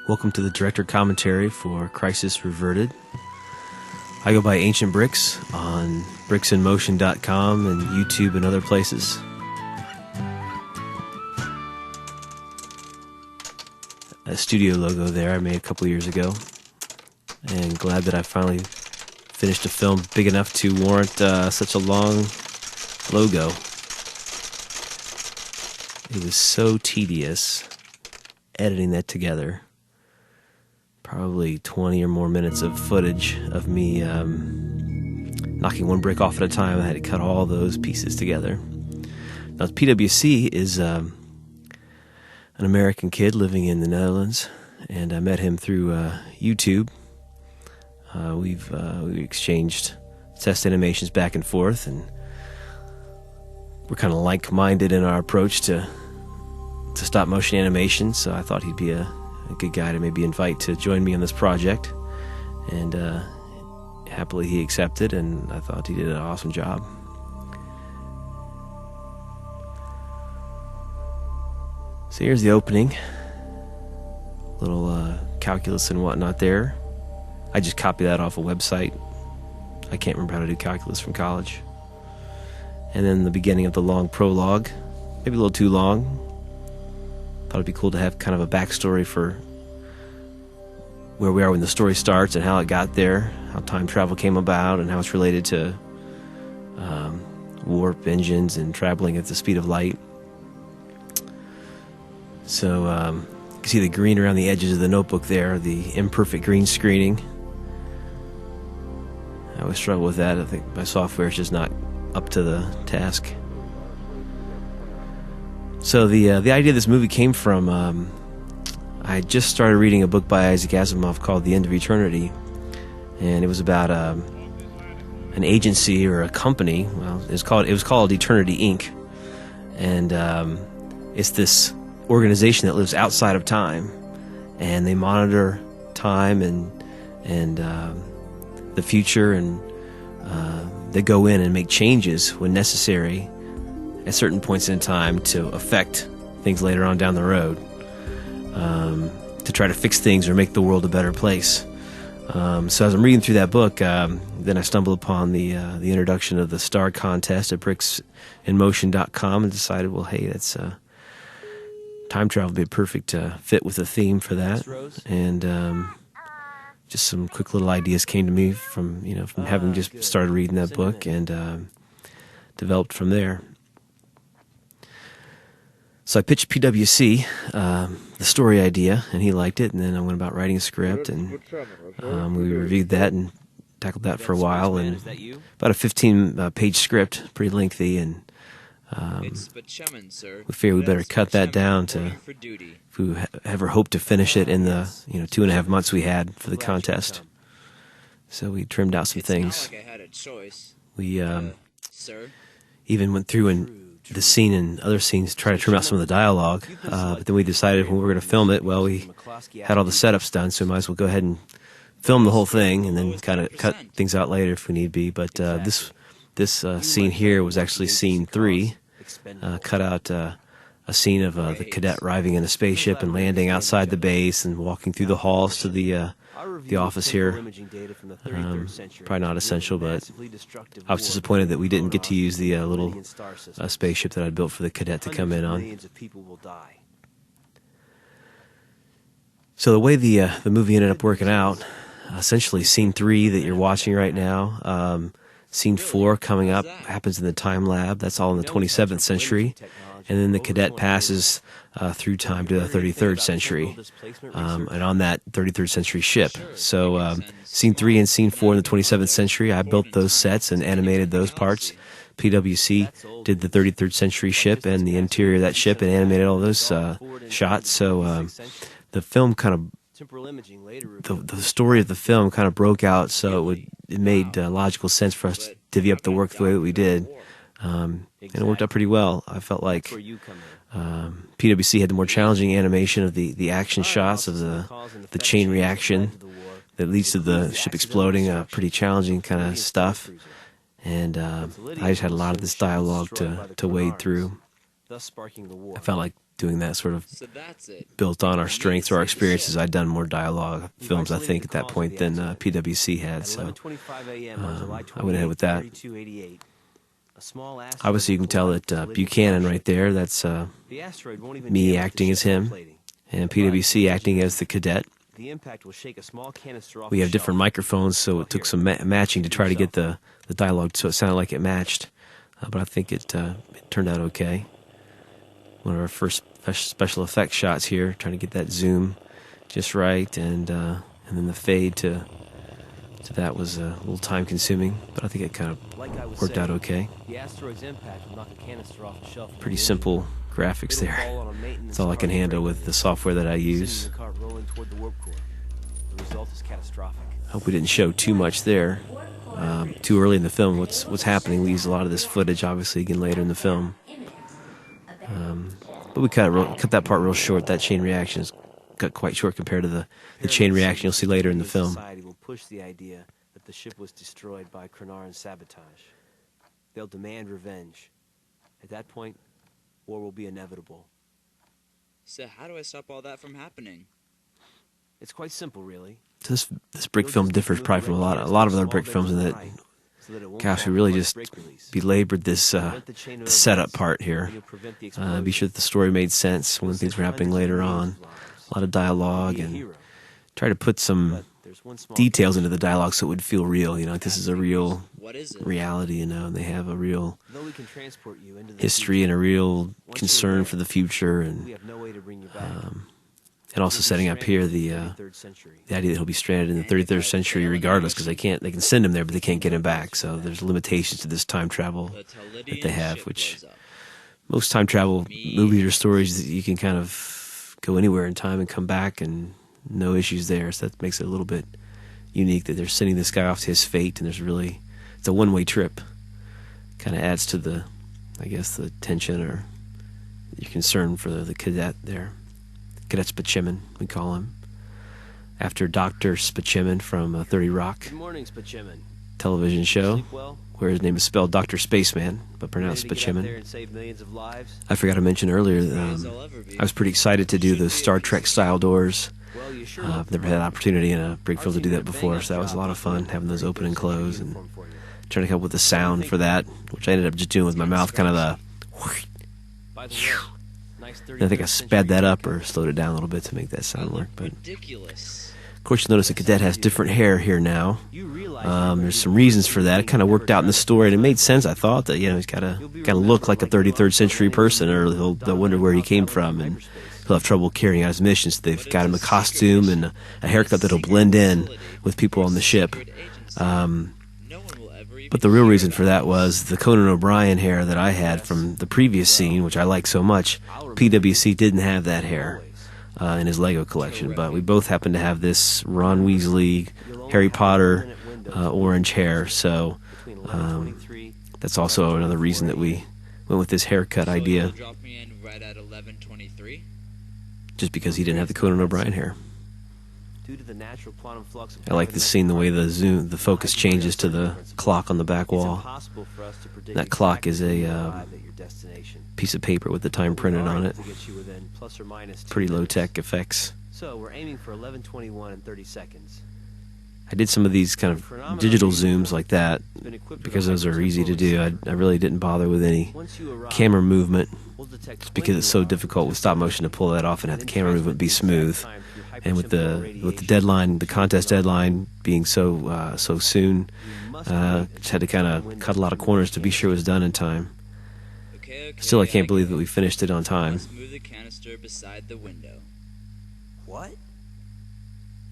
Welcome to the director commentary for Crisis Reverted. I go by Ancient Bricks on BricksInMotion.com and YouTube and other places. A studio logo there I made a couple years ago, and glad that I finally finished a film big enough to warrant such a long logo. It was so tedious editing that together. Probably 20 or more minutes of footage of me knocking one brick off at a time. I had to cut all those pieces together. Now, PwC is an American kid living in the Netherlands, and I met him through YouTube. We exchanged test animations back and forth, and we're kind of like-minded in our approach to stop motion animation, so I thought he'd be a good guy to maybe invite to join me on this project, and happily he accepted, and I thought he did an awesome job. So here's the opening, little calculus and whatnot there. I just copied that off a website. I can't remember how to do calculus from college. And then the beginning of the long prologue, maybe a little too long. Thought it'd be cool to have kind of a backstory for where we are when the story starts and how it got there, how time travel came about, and how it's related to warp engines and traveling at the speed of light. So you can see the green around the edges of the notebook there, the imperfect green screening. I always struggle with that. I think my software is just not up to the task. So the idea of this movie came from I just started reading a book by Isaac Asimov called The End of Eternity, and it was about an agency or a company. Well, it was called Eternity Inc., and it's this organization that lives outside of time, and they monitor time and the future, and they go in and make changes when necessary at certain points in time to affect things later on down the road, to try to fix things or make the world a better place. So as I'm reading through that book, then I stumbled upon the introduction of the STAR contest at BricksInMotion.com and decided, well, hey, that's time travel would be a perfect fit with the theme for that. And just some quick little ideas came to me from having just started reading that book, and developed from there. So I pitched PwC the story idea, and he liked it, and then I went about writing a script, and we reviewed that and tackled that for a while, and about a 15-page script, pretty lengthy, and we figured we better cut that down to, if we ever hope to finish it in the 2.5 months we had for the contest. So we trimmed out some things. We even went through and the scene and other scenes try to trim out some of the dialogue, but then we decided when we were going to film it, well, we had all the setups done, so we might as well go ahead and film the whole thing and then kind of cut things out later if we need be. But this scene here was actually scene 3. Cut out a scene of the cadet arriving in a spaceship and landing outside the base and walking through the halls to the office here. Probably not essential, but I was disappointed that we didn't get to use the little spaceship that I built for the cadet to come in on. So the way the movie ended up working out, essentially scene 3 that you're watching right now, scene 4 coming up happens in the time lab. That's all in the 27th century. And then the cadet passes through time to the 33rd century, and on that 33rd century ship. So scene 3 and scene 4 in the 27th century, I built those sets and animated those parts. PwC did the 33rd century ship and the interior of that ship and animated all those shots. So the film kind of, the story of the film kind of broke out, so it made logical sense for us to divvy up the work the way that we did. And it worked out pretty well. I felt like PwC had the more challenging animation of the action shots of the chain reaction that leads to the ship exploding, pretty challenging kind of stuff. And I just had a lot of this dialogue to wade through. I felt like doing that sort of So that's it. built on our strengths or our experiences. I'd done more dialogue films, I think, at that point than PwC had, so I went ahead with that. Obviously, you can tell that Buchanan right there, that's me acting as him, and PwC acting as the cadet. We have different microphones, so it took some matching to try to get the dialogue so it sounded like it matched, but I think it turned out okay. One of our first special effects shots here, trying to get that zoom just right, and then the fade to that was a little time consuming, but I think it kind of worked out okay. Pretty simple graphics there. That's all I can handle with the software that I use. Hope we didn't show too much there, too early in the film. What's happening? We use a lot of this footage, obviously, again later in the film. But we cut that part real short. That chain reaction is cut quite short compared to the chain reaction you'll see later in the film. Will push the idea that the ship was destroyed by Kranaran's sabotage. They'll demand revenge. At that point, war will be inevitable. So how do I stop all that from happening? It's quite simple, really. This brick film differs probably from a lot of other brick films in that, gosh, we really just belabored this setup part here. Be sure that the story made sense when things were happening later on. A lot of dialogue, and try to put some details into the dialogue so it would feel real. You know, like this is a real reality. You know, and they have a real history and a real concern for the future, and also setting up here the idea that he'll be stranded in the 33rd century regardless, because they can send him there, but they can't get him back. So there's limitations to this time travel that they have, which most time travel movies or stories that you can kind of go anywhere in time and come back and no issues there. So that makes it a little bit unique that they're sending this guy off to his fate, and it's a one-way trip. Kind of adds to the tension or your concern for the cadet there. Cadet Spachimin, we call him, after Dr. Spachimin from 30 Rock. Good morning, Spachimin. Television show where his name is spelled Dr. Spaceman, but pronounced Spachimin. I forgot to mention earlier, I was pretty excited to do the Star Trek style doors. I've never had an opportunity in a brick film to do that before, so that was a lot of fun, having those open and close, and trying to come up with the sound for that, which I ended up just doing with my mouth, kind of the... I think I sped that up or slowed it down a little bit to make that sound work. But of course, you'll notice the cadet has different hair here now. There's some reasons for that. It kind of worked out in the story, and it made sense. I thought that he's got to look like a 33rd century person, or they'll wonder where he came from, and he'll have trouble carrying out his mission. So they've got him a costume and a haircut that'll blend in with people on the ship. But the real reason for that was the Conan O'Brien hair that I had from the previous scene, which I like so much. PwC didn't have that hair in his Lego collection, but we both happen to have this Ron Weasley, Harry Potter orange hair, so that's also another reason that we went with this haircut idea. Just because he didn't have the Conan O'Brien hair. I like this scene, the way the focus changes to the clock on the back wall. That clock is a piece of paper with the time printed on it. Pretty low-tech effects. So we're aiming for 11:21 and 30 seconds. I did some of these kind of digital zooms like that because those are easy to do. I really didn't bother with any camera movement, just because it's so difficult with stop motion to pull that off and have the camera movement be smooth. And with the deadline, the contest deadline being so soon, just had to kind of cut a lot of corners to be sure it was done in time. Still, I can't believe that we finished it on time. Move the canister beside the window. What?